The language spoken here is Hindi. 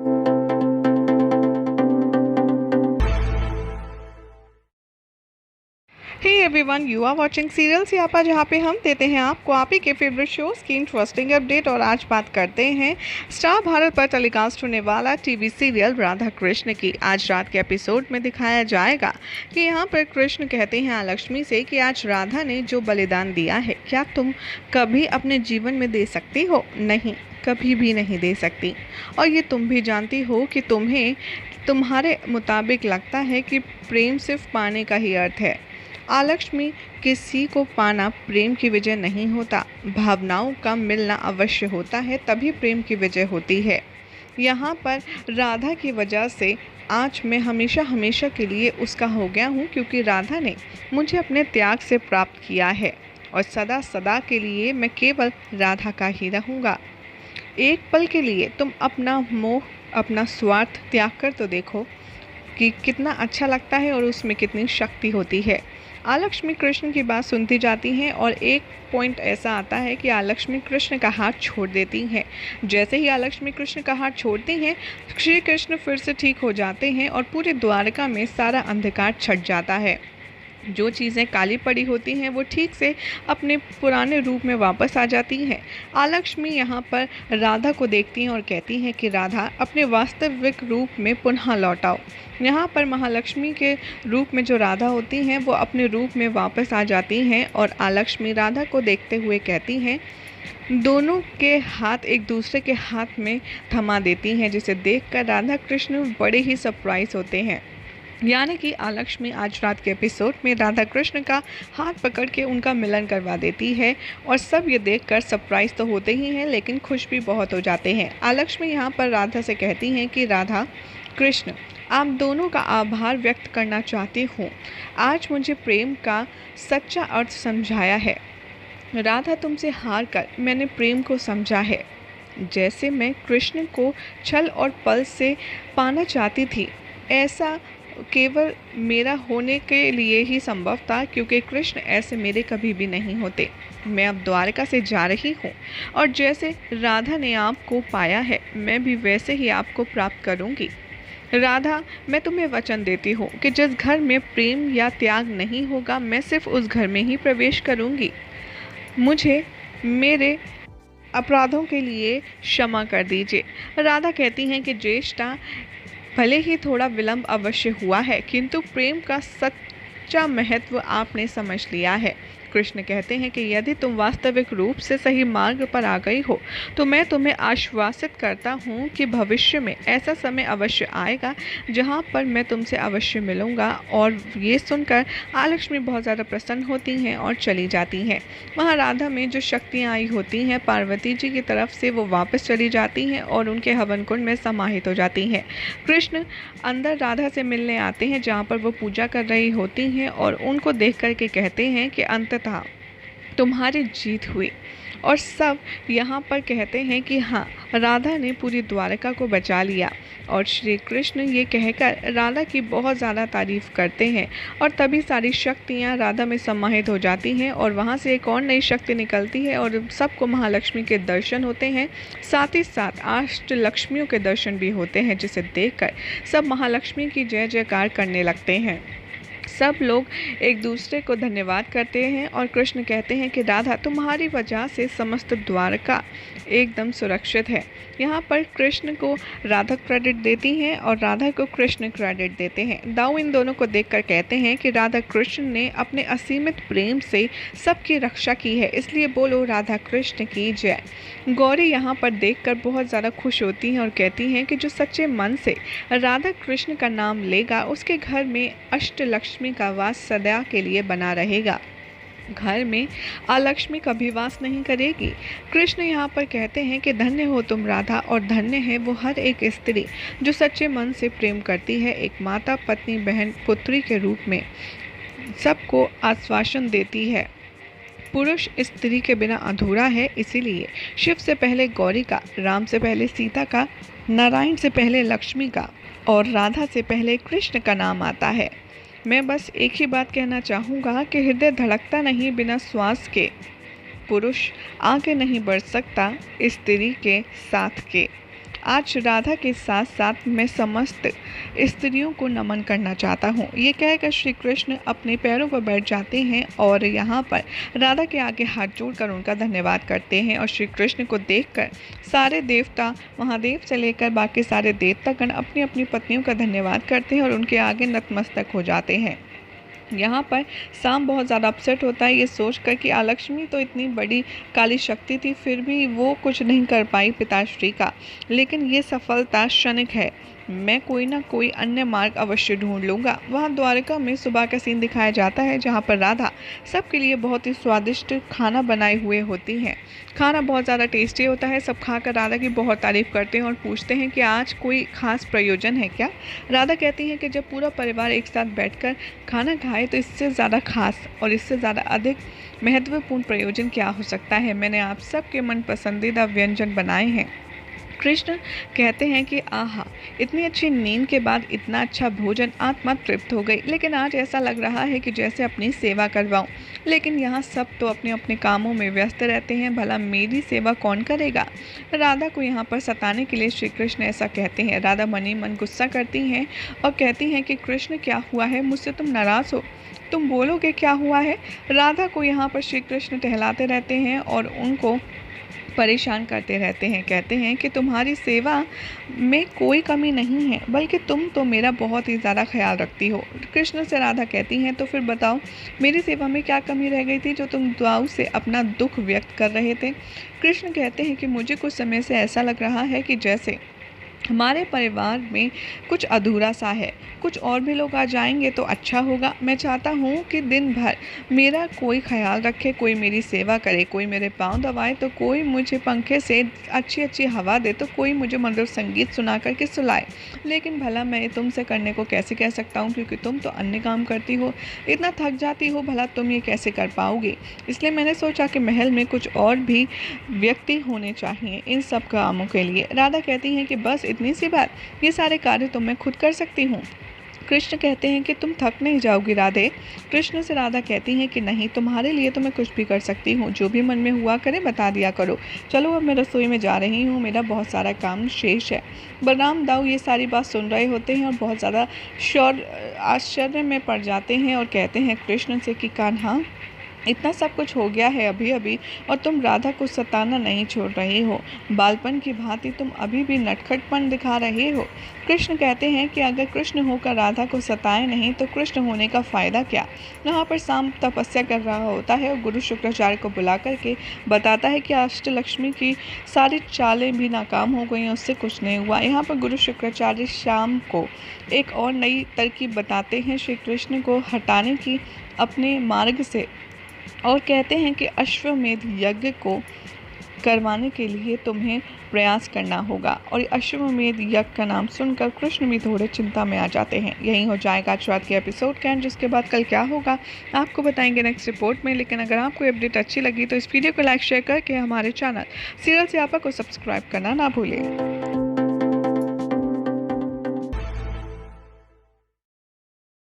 Hey everyone, you are watching serial Siyapa, जहाँ पे हम देते हैं आपको आप ही के फेवरेट शोज़ की इंटरेस्टिंग अपडेट। और आज बात करते हैं स्टार भारत पर टेलीकास्ट होने वाला टीवी सीरियल राधा कृष्ण की। आज रात के एपिसोड में दिखाया जाएगा कि यहाँ पर कृष्ण कहते हैं लक्ष्मी से कि आज राधा ने जो बलिदान दिया है, क्या तुम कभी अपने जीवन में दे सकती हो? नहीं, कभी भी नहीं दे सकती। और ये तुम भी जानती हो कि तुम्हारे मुताबिक लगता है कि प्रेम सिर्फ पाने का ही अर्थ है। आलक्ष्मी, किसी को पाना प्रेम की विजय नहीं होता, भावनाओं का मिलना अवश्य होता है, तभी प्रेम की विजय होती है। यहाँ पर राधा की वजह से आज मैं हमेशा हमेशा के लिए उसका हो गया हूँ, क्योंकि राधा ने मुझे अपने त्याग से प्राप्त किया है और सदा सदा के लिए मैं केवल राधा का ही रहूँगा। एक पल के लिए तुम अपना मोह, अपना स्वार्थ त्याग कर तो देखो कि कितना अच्छा लगता है और उसमें कितनी शक्ति होती है। आलक्ष्मी कृष्ण की बात सुनती जाती हैं और एक पॉइंट ऐसा आता है कि आलक्ष्मी कृष्ण का हाथ छोड़ देती हैं। जैसे ही आलक्ष्मी कृष्ण का हाथ छोड़ती हैं, श्री कृष्ण फिर से ठीक हो जाते हैं और पूरे द्वारका में सारा अंधकार छट जाता है। जो चीज़ें काली पड़ी होती हैं वो ठीक से अपने पुराने रूप में वापस आ जाती हैं। आलक्ष्मी यहाँ पर राधा को देखती हैं और कहती हैं कि राधा, अपने वास्तविक रूप में पुनः लौट आओ। यहाँ पर महालक्ष्मी के रूप में जो राधा होती हैं वो अपने रूप में वापस आ जाती हैं और आलक्ष्मी राधा को देखते हुए कहती हैं, दोनों के हाथ एक दूसरे के हाथ में थमा देती हैं, जिसे देखकर राधा कृष्ण बड़े ही सरप्राइज होते हैं। यानी कि आलक्ष्मी आज रात के एपिसोड में राधा कृष्ण का हाथ पकड़ के उनका मिलन करवा देती है और सब ये देखकर सरप्राइज तो होते ही हैं, लेकिन खुश भी बहुत हो जाते हैं। आलक्ष्मी यहाँ पर राधा से कहती हैं कि राधा कृष्ण, आप दोनों का आभार व्यक्त करना चाहती हूँ। आज मुझे प्रेम का सच्चा अर्थ समझाया है। राधा, तुमसे हार कर मैंने प्रेम को समझा है। जैसे मैं कृष्ण को छल और पल से पाना चाहती थी, ऐसा केवल मेरा होने के लिए ही संभव था, क्योंकि कृष्ण ऐसे मेरे कभी भी नहीं होते। मैं अब द्वारका से जा रही हूँ और जैसे राधा ने आपको पाया है, मैं भी वैसे ही आपको प्राप्त करूँगी। राधा, मैं तुम्हें वचन देती हूँ कि जिस घर में प्रेम या त्याग नहीं होगा, मैं सिर्फ उस घर में ही प्रवेश करूँगी। मुझे मेरे अपराधों के लिए क्षमा कर दीजिए। राधा कहती हैं कि ज्येष्ठा, भले ही थोड़ा विलंब अवश्य हुआ है, किंतु प्रेम का सच्चा महत्व आपने समझ लिया है। कृष्ण कहते हैं कि यदि तुम वास्तविक रूप से सही मार्ग पर आ गई हो, तो मैं तुम्हें आश्वासित करता हूँ कि भविष्य में ऐसा समय अवश्य आएगा जहाँ पर मैं तुमसे अवश्य मिलूँगा। और ये सुनकर आलक्ष्मी बहुत ज़्यादा प्रसन्न होती हैं और चली जाती हैं। वहाँ राधा में जो शक्तियाँ आई होती हैं पार्वती जी की तरफ से, वो वापस चली जाती हैं और उनके हवन कुंड में समाहित हो जाती हैं। कृष्ण अंदर राधा से मिलने आते हैं, जहाँ पर वो पूजा कर रही होती हैं और उनको देख कर के कहते हैं कि अंततः तुम्हारी जीत हुई। और सब यहाँ पर कहते हैं कि हाँ, राधा ने पूरी द्वारका को बचा लिया। और श्री कृष्ण ये कहकर राधा की बहुत ज़्यादा तारीफ़ करते हैं और तभी सारी शक्तियाँ राधा में समाहित हो जाती हैं और वहाँ से एक और नई शक्ति निकलती है और सबको महालक्ष्मी के दर्शन होते हैं। साथ ही साथ अष्टलक्ष्मियों के दर्शन भी होते हैं, जिसे देखकर सब महालक्ष्मी की जय जयकार करने लगते हैं। सब लोग एक दूसरे को धन्यवाद करते हैं और कृष्ण कहते हैं कि राधा, तुम्हारी वजह से समस्त द्वारका एकदम सुरक्षित है। यहाँ पर कृष्ण को राधा क्रेडिट देती हैं और राधा को कृष्ण क्रेडिट देते हैं। दाऊ इन दोनों को देखकर कहते हैं कि राधा कृष्ण ने अपने असीमित प्रेम से सबकी रक्षा की है, इसलिए बोलो राधा कृष्ण की जय। गौरी यहाँ पर देखकर बहुत ज़्यादा खुश होती हैं और कहती हैं कि जो सच्चे मन से राधा कृष्ण का नाम लेगा, उसके घर में अष्टलक्ष्मी का वास सदा के लिए बना रहेगा। घर में आलक्ष्मी कभी वास नहीं करेगी। कृष्ण यहाँ पर कहते हैं कि धन्य हो तुम राधा, और धन्य है वो हर एक स्त्री जो सच्चे मन से प्रेम करती है, एक माता, पत्नी, बहन, पुत्री के रूप में सबको आश्वासन देती है। पुरुष स्त्री के बिना अधूरा है, इसीलिए शिव से पहले गौरी का, राम से पहले सीता का, नारायण से पहले लक्ष्मी का और राधा से पहले कृष्ण का नाम आता है। मैं बस एक ही बात कहना चाहूँगा कि हृदय धड़कता नहीं बिना श्वास के, पुरुष आगे नहीं बढ़ सकता स्त्री के साथ के। आज राधा के साथ साथ मैं समस्त स्त्रियों को नमन करना चाहता हूँ। ये कहकर श्री कृष्ण अपने पैरों पर बैठ जाते हैं और यहाँ पर राधा के आगे हाथ जोड़कर उनका धन्यवाद करते हैं। और श्री कृष्ण को देखकर सारे देवता, महादेव से लेकर बाकी सारे देवतागण अपनी अपनी पत्नियों का धन्यवाद करते हैं और उनके आगे नतमस्तक हो जाते हैं। यहाँ पर शाम बहुत ज़्यादा अपसेट होता है ये सोचकर कि लक्ष्मी तो इतनी बड़ी काली शक्ति थी, फिर भी वो कुछ नहीं कर पाई पिताश्री का। लेकिन ये सफलता क्षणिक है, मैं कोई ना कोई अन्य मार्ग अवश्य ढूंढ लूँगा। वहाँ द्वारका में सुबह का सीन दिखाया जाता है जहाँ पर राधा सबके लिए बहुत ही स्वादिष्ट खाना बनाए हुए होती हैं। खाना बहुत ज़्यादा टेस्टी होता है। सब खाकर राधा की बहुत तारीफ़ करते हैं और पूछते हैं कि आज कोई ख़ास प्रयोजन है क्या। राधा कहती हैं कि जब पूरा परिवार एक साथ बैठकर खाना खाए तो इससे ज़्यादा खास और इससे ज़्यादा अधिक महत्वपूर्ण प्रयोजन क्या हो सकता है। मैंने आप सबके मन पसंदीदा व्यंजन बनाए हैं। कृष्ण कहते हैं कि आहा, इतनी अच्छी नींद के बाद इतना अच्छा भोजन, आत्मा तृप्त हो गई। लेकिन आज ऐसा लग रहा है कि जैसे अपनी सेवा करवाऊं। लेकिन यहाँ सब तो अपने अपने कामों में व्यस्त रहते हैं, भला मेरी सेवा कौन करेगा। राधा को यहाँ पर सताने के लिए श्री कृष्ण ऐसा कहते हैं। राधा मनी मन गुस्सा करती हैं और कहती हैं कि कृष्ण क्या हुआ है, मुझसे तुम नाराज़ हो, तुम बोलोगे क्या हुआ है। राधा को यहाँ पर श्री कृष्ण टहलाते रहते हैं और उनको परेशान करते रहते हैं। कहते हैं कि तुम्हारी सेवा में कोई कमी नहीं है, बल्कि तुम तो मेरा बहुत ही ज़्यादा ख्याल रखती हो। कृष्ण से राधा कहती हैं, तो फिर बताओ मेरी सेवा में क्या कमी रह गई थी जो तुम दुआओं से अपना दुख व्यक्त कर रहे थे। कृष्ण कहते हैं कि मुझे कुछ समय से ऐसा लग रहा है कि जैसे हमारे परिवार में कुछ अधूरा सा है, कुछ और भी लोग आ जाएंगे तो अच्छा होगा। मैं चाहता हूँ कि दिन भर मेरा कोई ख्याल रखे, कोई मेरी सेवा करे, कोई मेरे पाँव दबाए तो कोई मुझे पंखे से अच्छी अच्छी हवा दे, तो कोई मुझे मधुर संगीत सुना करके सुलाए। लेकिन भला मैं तुमसे करने को कैसे कह सकता हूँ, क्योंकि तुम तो अन्य काम करती हो, इतना थक जाती हो, भला तुम ये कैसे कर पाओगी। इसलिए मैंने सोचा कि महल में कुछ और भी व्यक्ति होने चाहिए इन सब कामों के लिए। राधा कहती हैं कि बस इतनी सी बात, ये सारे कार्य तो मैं खुद कर सकती हूँ। कृष्ण कहते हैं कि तुम थक नहीं जाओगी राधे। कृष्ण से राधा कहती हैं कि नहीं, तुम्हारे लिए तो मैं कुछ भी कर सकती हूँ, जो भी मन में हुआ करे बता दिया करो। चलो अब मैं रसोई में जा रही हूँ, मेरा बहुत सारा काम शेष है। बलराम दाऊ ये सारी बात सुन रहे होते हैं और बहुत ज़्यादा आश्चर्य में पड़ जाते हैं और कहते हैं कृष्ण से कि कान्हा, इतना सब कुछ हो गया है अभी अभी और तुम राधा को सताना नहीं छोड़ रहे हो। बालपन की भांति तुम अभी भी नटखटपन दिखा रहे हो। कृष्ण कहते हैं कि अगर कृष्ण होकर राधा को सताए नहीं तो कृष्ण होने का फ़ायदा क्या। यहाँ पर शाम तपस्या कर रहा होता है और गुरु शुक्राचार्य को बुला करके बताता है कि अष्टलक्ष्मी की सारी चालें भी नाकाम हो गई, उससे कुछ नहीं हुआ। यहाँ पर गुरु शुक्राचार्य शाम को एक और नई तरकीब बताते हैं श्री कृष्ण को हटाने की अपने मार्ग से, और कहते हैं कि अश्वमेध यज्ञ को करवाने के लिए तुम्हें प्रयास करना होगा। और अश्वमेध यज्ञ का नाम सुनकर कृष्ण भी थोड़े चिंता में आ जाते हैं। यही हो जाएगा आज रात के एपिसोड का, जिसके बाद कल क्या होगा आपको बताएंगे नेक्स्ट रिपोर्ट में। लेकिन अगर आपको अपडेट अच्छी लगी तो इस वीडियो को लाइक शेयर करके हमारे चैनल सीरियल स्यापा को सब्सक्राइब करना ना भूलें।